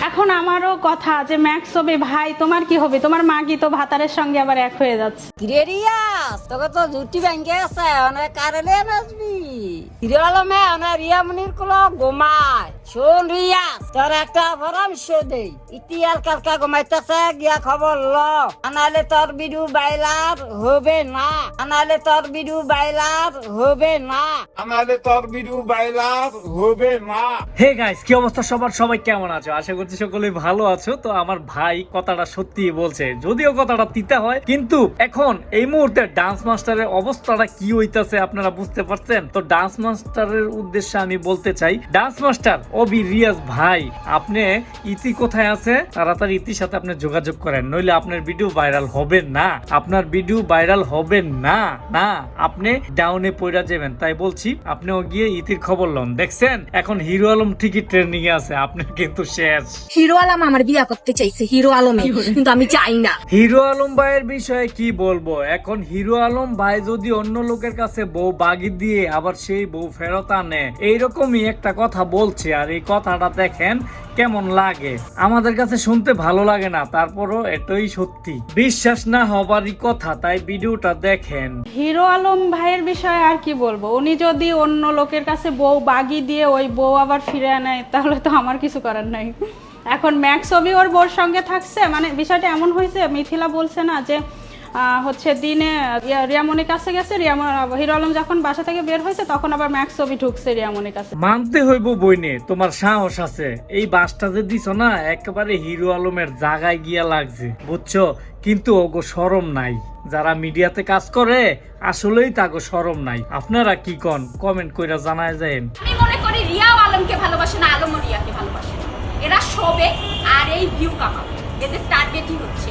এখন আমারও কথা যে ম্যাক্স হবে ভাই, তোমার কি হবে? তোমার মা কি তো ভাতারের সঙ্গে আবার এক হয়ে যাচ্ছে? কিরে রিয়াস, তোকে তো জুটি ব্যাংকে আছে অনেক কারেলে নাচবি। হিরো আলমে অনেক রিয়ামনির কোলো ঘুমায়। শোন রিয়াস, তোর একটা পরামর্শ দেই। ইতিহাস কালকা ঘুমাইতেছে, গিয়া খবর ল। আনালে তোর বিডু বাইলার হবে না, আনালে তোর বিডু বাইলার হবে না, আমাদের তোর ভিডিও বাইলার হবে না। হে গাইস, কি অবস্থা সবার? সবাই কেমন আছো? আশা করছি সকলেই ভালো আছো। তো আমার ভাই কথাটা সত্যি বলছে, যদিও কথাটা তিতা হয়, কিন্তু এখন এই মুহূর্তে ডান্স মাস্টারের অবস্থাটা কি হইতাছে আপনারা বুঝতে পারছেন। তো ডান্স মাস্টারের উদ্দেশ্যে আমি বলতে চাই, ডান্স মাস্টার অবি রিয়াজ ভাই, আপনি ইতি কোথায় আছে? তাড়াতাড়ি ইতির সাথে আপনি যোগাযোগ করেন, নইলে আপনার ভিডিও ভাইরাল হবে না। আপনার ভিডিও ভাইরাল হবে না, না আপনি ডাউনে পড়া যাবেন। তাই বলছি, আপনিও গিয়ে ইতির খবর লন। দেখছেন এখন হিরো আলম ঠিকই ট্রেন্ডিং এ আছে, আপনি কিন্তু শেষ। হিরো আলম আমার বিয়া করতে চাইছে, হিরো আলমে, কিন্তু আমি চাই না। হিরো আলম ভাইয়ের বিষয়ে কি বলবো? এখন হিরো আলম ভাই যদি অন্য লোকের কাছে বউ বাগি দিয়ে আবার সেই বউ ফেরত আনে, এইরকমই একটা কথা বলছে। আর এই কথাটা দেখেন কেমন লাগে, আমাদের কাছে শুনতে ভালো লাগে না, তারপরও এটাই সত্যি, বিশ্বাস না হবারই কথা। তাই ভিডিওটা দেখেন। হিরো আলম ভাইয়ের বিষয়ে আর কি বলবো? উনি যদি অন্য লোকের কাছে বউ বাগি দিয়ে ওই বউ আবার ফিরে আনে, তাহলে তো আমার কিছু করার নাই। এখন ম্যাক্স ছবি ওর বউর সঙ্গে থাকছে, মানে বিষয়টা এমন হয়েছে, মিথিলা বলছে না যে হচ্ছে দিনে রিয়ামনির কাছে গেছে, হিরো আলম যখন বাসা থেকে বের হয়েছে তখন আবার ম্যাক্স ছবি ঢুকছে রিয়ামনির কাছে। মানতে হইব বইনে, তোমার সাহস আছে। এই বাসটা যে দিছ না, একেবারে হিরো আলমের জায়গায় গিয়া লাগছে, বুঝছো? কিন্তু ওগো শরম নাই, যারা মিডিয়াতে কাজ করে আসলেই তাগো শরম নাই। আপনারা কি কন? কমেন্ট কইরা জানায় যায়েন। আমি মনে করি রিয়াও আলমকে ভালোবাসে না, আলমও রিয়াকে ভালোবাসে। এরা শোবে আর এই ভিউ কামাবে, এদের টার্গেটই হচ্ছে